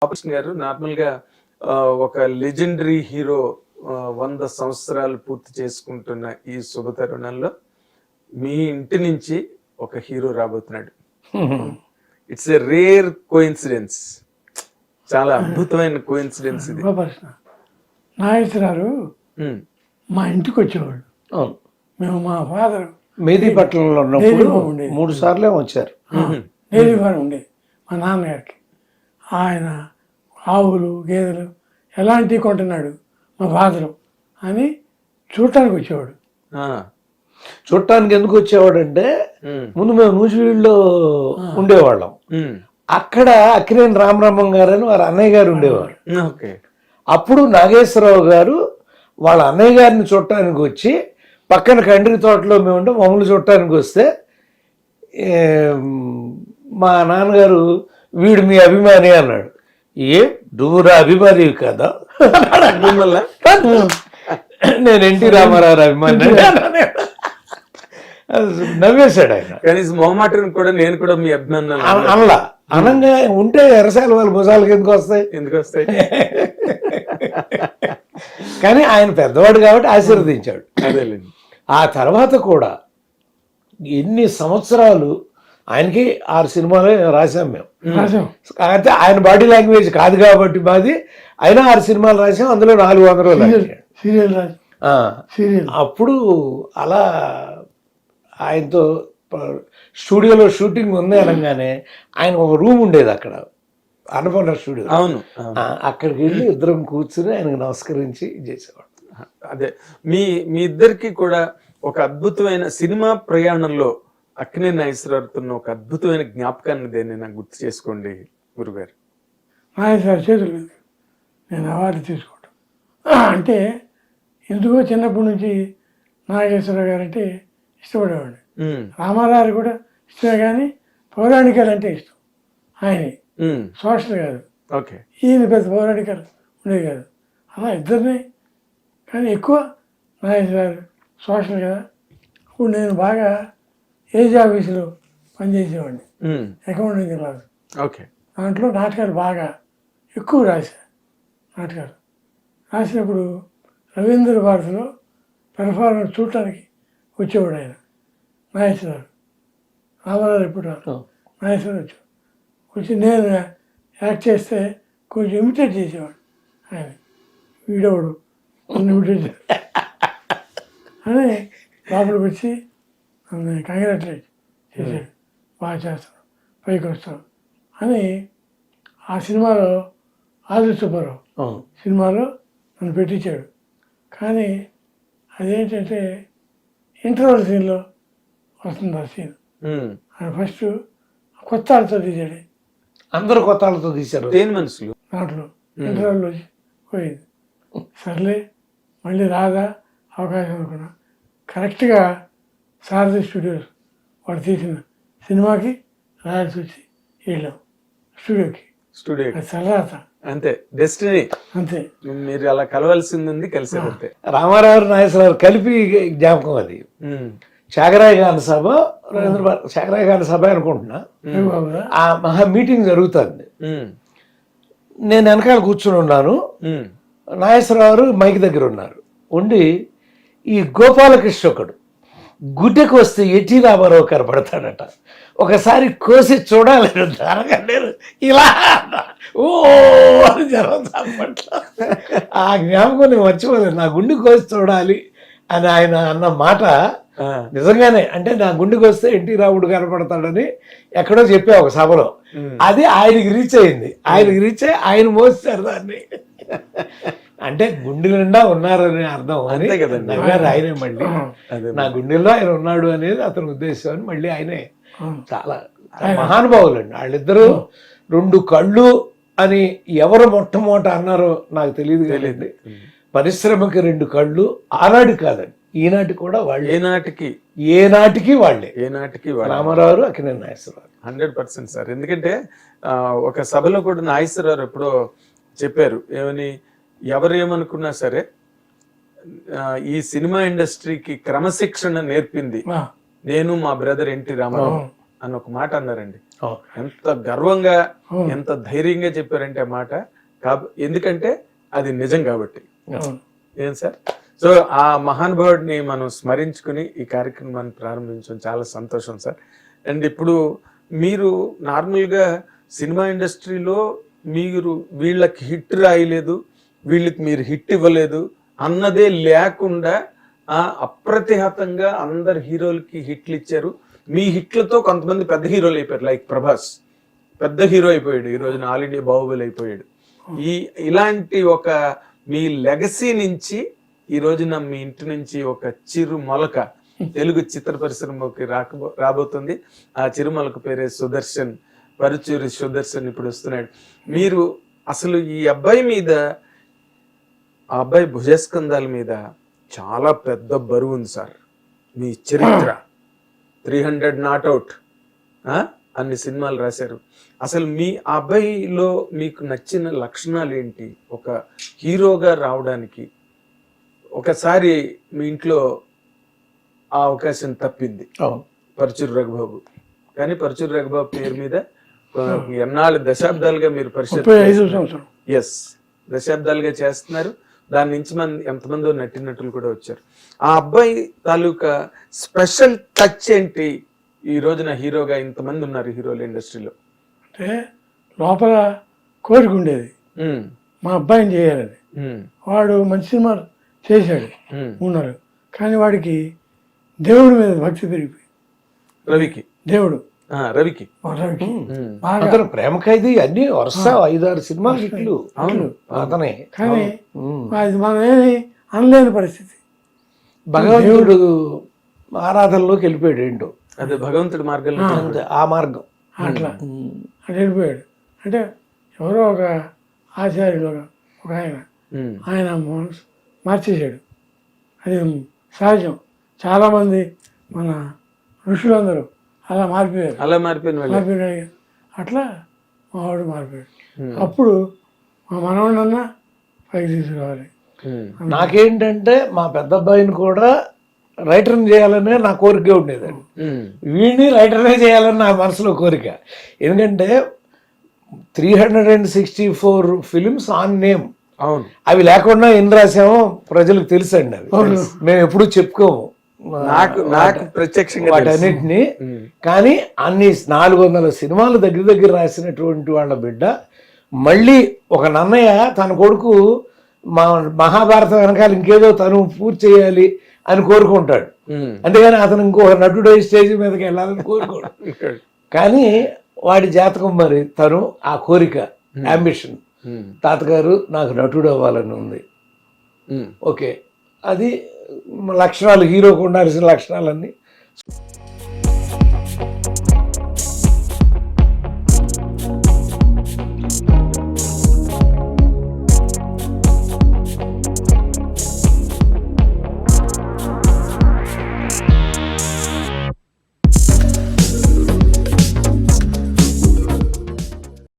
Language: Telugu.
ఆపరేషన్ గారు నార్మల్ గా ఒక లెజెండరీ హీరో 100 సంవత్సరాలు పూర్తి చేసుకుంటున్న ఈ శుభ తరుణంలో మీ ఇంటి నుంచి ఒక హీరో రాబోతున్నాడు. ఇట్స్ ఎ రేర్ కోఇన్సిడెన్స్, చాలా అద్భుతమైన కోఇన్సిడెన్స్ ఇది. నాగేశ్వరరావు మా ఇంటికి వచ్చేవాడు. మేము మా ఫాదర్ మేదీపట్నంలో ఉన్నప్పుడు 3 సార్లు వచ్చారు. డైరీ ఫారం ఉండేది మా నాన్నగారికి. ఆయన ఆవులు గేదెలు ఎలాంటివి కొంటున్నాడు మా ఫాదరు అని చూడటానికి వచ్చేవాడు. చూడటానికి ఎందుకు వచ్చేవాడు అంటే, ముందు మేము నూజివీడులో ఉండేవాళ్ళం. అక్కడ అక్కినేని రామరామం గారు అని వారి అన్నయ్య గారు ఉండేవారు. అప్పుడు నాగేశ్వరరావు గారు వాళ్ళ అన్నయ్య గారిని చూడటానికి వచ్చి, పక్కన కండ్రి తోటలో మేము ఉంటే మమ్మల్ని చూడటానికి వస్తే మా నాన్నగారు వీడు మీ అభిమాని అన్నాడు. ఏ నువ్వురా అభిమాని కదా, నేను ఎన్టీ రామారావు అభిమాని నవ్వేశాడు ఆయన. కనీసం మొహమాటం కూడా నేను కూడా మీ అభిమానం అనలా. అనంగా ఉంటే ఎరసాలు వాళ్ళ భుజాలకు ఎందుకు వస్తాయి కానీ ఆయన పెద్దవాడు కాబట్టి ఆశీర్వదించాడు. ఆ తర్వాత కూడా ఎన్ని సంవత్సరాలు ఆయనకి 6 సినిమాలు రాసాం మేము. అయితే ఆయన బాడీ లాంగ్వేజ్ కాదు కాబట్టి మాది, అయినా 6 సినిమాలు రాసాం, అందులో 400 అప్పుడు అలా ఆయనతో స్టూడియోలో షూటింగ్ ఉంది అనగానే ఆయన ఒక రూమ్ ఉండేది అక్కడ అన్నపూర్ణ స్టూడియో. అవును, అక్కడికి వెళ్ళి ఇద్దరం కూర్చుని ఆయనకు నమస్కరించి చేసేవాడు. అదే మీ ఇద్దరికి కూడా ఒక అద్భుతమైన సినిమా ప్రయాణంలో అక్కినేని నాగేశ్వరరావుతో ఒక అద్భుతమైన జ్ఞాపకాన్ని దేన్ని నాకు గుర్తు చేసుకోండి గురుగారు. నాగేశ్వర చేతులు నేను అవార్డు తీసుకోవటం అంటే ఎందుకో చిన్నప్పటి నుంచి నాగేశ్వరరావు గారు అంటే ఇష్టపడేవాడు. రామారావు కూడా ఇష్టమే, కానీ పౌరాణికాలు అంటే ఇష్టం ఆయన, సోషల్ కాదు. ఈయన పెద్ద పౌరాణికాలు ఉండేవి కాదు. అలా ఇద్దరిని, కానీ ఎక్కువ నాగేశ్వరరావు సోషల్ కదా. అప్పుడు నేను బాగా ఏజ్ ఆఫీసులో పనిచేసేవాడిని, అకౌంటింగ్ క్లాస్. దాంట్లో నాటకాలు బాగా ఎక్కువ నాటకాలు రాసినప్పుడు రవీంద్ర భారతిలో పెర్ఫార్మెన్స్ చూడటానికి వచ్చేవాడు ఆయన నాగేశ్వరరావు. రామారావు ఎప్పుడు నాగేశ్వరరావు వచ్చి నేను యాక్ట్ చేస్తే కొంచెం ఇమిటేట్ చేసేవాడు ఆయన. వీడవాడు ఇమిటేట్ అని లోపలికి వచ్చి కంగ్రాచులేట్ చేశాడు, బాగా చేస్తాను, పైకి వస్తాను అని. ఆ సినిమాలో ఆది సుబ్బారావు సినిమాలో నన్ను పెట్టించాడు. కానీ అదేంటంటే ఇంటర్వల్ సీన్లో వస్తుంది ఆ సీన్. ఆయన ఫస్ట్ కొత్త వాళ్ళతో తీసాడు, అందరూ కొత్త వాళ్ళతో తీశారు మనుషులు. దాంట్లో ఇంటర్వల్లో పోయింది. సర్లే మళ్ళీ రాదా అవకాశం అనుకున్నా. కరెక్ట్గా సారథి స్టూడియోస్ వాడు తీసిన సినిమాకి రాయాల్సి వచ్చి వెళ్ళాం స్టూడియోకి. సరదాత అంతే, డెస్టినీ అంతే. మీరు అలా కలవాల్సింది కలిసారు అంతే. రామారావు నాగేశ్వరరావు కలిపి జ్ఞాపకం అది. త్యాగరాయ గాన సభ, త్యాగరాయ గాన సభ అనుకుంటున్నా. ఆ మహా మీటింగ్ జరుగుతుంది. నేను వెనకాల కూర్చుని ఉన్నాను, నాగేశ్వరరావు మైక్ దగ్గర ఉన్నారు. ఉండి ఈ గోపాలకృష్ణ ఒకడు గుడ్డెకు వస్తే ఎన్టీ రామారావు కనపడతాడట, ఒకసారి కోసి చూడాలని నేను ఇలా ఓ అని జరుగుతాపట్ల. ఆ జ్ఞాపకం నేను మర్చిపోలేదు. నా గుండె కోసి చూడాలి అని ఆయన అన్న మాట నిజంగానే, అంటే నా గుండెకి వస్తే ఎన్టీ రాముడు కనపడతాడని ఎక్కడో చెప్పా ఒక సభలో. అది ఆయనకి రీచ్ అయింది. ఆయనకి రీచ్ అయ్యి ఆయన మోస్తారు దాన్ని. అంటే గుండె నిండా ఉన్నారని అర్థం అని నవ్వారు ఆయనే. మళ్ళీ నా గుండెల్లో ఆయన ఉన్నాడు అనేది అతని ఉద్దేశం అని మళ్ళీ ఆయనే. చాలా మహానుభావులు అండి వాళ్ళిద్దరూ. 2 కళ్ళు అని ఎవరు మొట్టమొదట అన్నారో నాకు తెలియదు కాలేండి. పరిశ్రమకి 2 కళ్ళు ఆనాడు కాదండి, ఈనాటి కూడా వాళ్ళు. ఏనాటికి వాళ్ళే. రామారావు అక్కినేని నాగేశ్వరరావు 100% సార్. ఎందుకంటే ఒక సభలో కూడా నాగేశ్వరరావు ఎప్పుడో చెప్పారు, ఏమని, ఎవరు ఏమనుకున్నా సరే ఈ సినిమా ఇండస్ట్రీకి క్రమశిక్షణ నేర్పింది నేను, మా బ్రదర్ ఎన్టీ రామారావు అని ఒక మాట అన్నారండి. అవును. ఎంత గర్వంగా ఎంత ధైర్యంగా చెప్పారంటే ఆ మాట. ఎందుకంటే అది నిజం కాబట్టి. అవును. ఏం సార్? సో ఆ మహానుభావుడిని మనం స్మరించుకుని ఈ కార్యక్రమాన్ని ప్రారంభించడం చాలా సంతోషం సార్. అండ్ ఇప్పుడు మీరు నార్మల్గా సినిమా ఇండస్ట్రీలో మీరు వీళ్ళకి హిట్ రాయలేదు, వీళ్ళకి మీరు హిట్ ఇవ్వలేదు అన్నదే లేకుండా అప్రతిహతంగా అందరు హీరోలకి హిట్లు ఇచ్చారు. మీ హిట్లతో కొంతమంది పెద్ద హీరోలు అయిపోయారు. లైక్ ప్రభాస్ పెద్ద హీరో అయిపోయాడు, ఈ రోజున ఆల్ ఇండియా బాహుబలి అయిపోయాడు. ఇలాంటి ఒక మీ లెగసీ నుంచి ఈ రోజున మీ ఇంటి నుంచి ఒక చిరు మొలక తెలుగు చిత్ర పరిశ్రమకి రాబోతుంది. ఆ చిరుమలక పేరే సుదర్శన్, పరుచూరి సుదర్శన్ ఇప్పుడు వస్తున్నాడు. మీరు అసలు ఈ అబ్బాయి మీద, ఆ అబ్బాయి భుజస్కంధాల మీద చాలా పెద్ద బరువు ఉంది సార్. మీ చరిత్ర 300 నాట్ అవుట్ అన్ని సినిమాలు రాశారు. అసలు మీ అబ్బాయిలో మీకు నచ్చిన లక్షణాలు ఏంటి? ఒక హీరోగా రావడానికి ఒకసారి మీ ఇంట్లో ఆ అవకాశం తప్పింది పరుచూరి రఘుబాబు, కానీ పరుచూరి రఘుబాబు పేరు మీద ఎన్నాళ్ళు దశాబ్దాలుగా మీరు పరిషత్ దశాబ్దాలుగా చేస్తున్నారు. దాని నుంచి ఎంతమందో నటినటులు కూడా వచ్చారు. ఆ అబ్బాయి తాలూకా స్పెషల్ టచ్ ఏంటి? ఈ రోజున హీరోగా ఇంతమంది ఉన్నారు హీరోల ఇండస్ట్రీలో. అంటే లోపల కోరిక ఉండేది మా అబ్బాయిని చేయాలని. వాడు మంచి సినిమాలు చేశాడు ఉన్నారు, కానీ వాడికి దేవుడి మీద భక్తి పెరిగిపోయి. రవికి రవికి అతను ప్రేమ ఖైదీ అన్ని వరుస 5-6 సినిమాలు హిట్లు అతనే. కానీ అది మనం ఏమి అనలేని పరిస్థితి. భగవంతుడు ఆరాధనలోకి వెళ్ళిపోయాడు ఏంటో, అదే భగవంతుడి మార్గంలో ఆ మార్గం అట్లా వెళ్ళిపోయాడు. అంటే ఎవరో ఒక ఆచార్యులు ఒక ఆయన మార్చేశాడు. అది సహజం. చాలామంది మన ఋషులందరూ అలా మారిపోయాడు. అట్లా మావాడు మారిపోయాడు. అప్పుడు మా మనవడన్నా పైకి తీసుకురావాలి. నాకేంటంటే మా పెద్ద అబ్బాయిని కూడా రైటర్ని చేయాలనే నా కోరిక ఉండేదండి. వీడిని రైటర్నే చేయాలని నా మనసులో కోరిక. ఎందుకంటే 364 ఫిలిమ్స్ ఆన్ నేమ్. అవును, అవి లేకుండా ఎన్ని రాసామో ప్రజలకు తెలుసండి. అవి మేము ఎప్పుడు చెప్పుకోము నాకు ప్రత్యక్షంగా వాటన్నిటిని. కానీ అన్ని 400 సినిమాలు దగ్గర రాసినటువంటి వాళ్ళ బిడ్డ మళ్ళీ ఒక నన్నయ్య తన కొడుకు మహాభారతం వెనకాల ఇంకేదో తను పూర్తి చేయాలి అని కోరుకుంటాడు. అంతేగాని అతను ఇంకొక నటుడు స్టేజ్ మీదకి వెళ్ళాలని కోరుకోడు. కానీ వాడి జాతకం మరి తను ఆ కోరిక, అంబిషన్, తాతగారు నాకు నటుడు అవ్వాలని ఉంది. ఓకే, అది లక్షణాలు, హీరోకు ఉండాల్సిన లక్షణాలన్నీ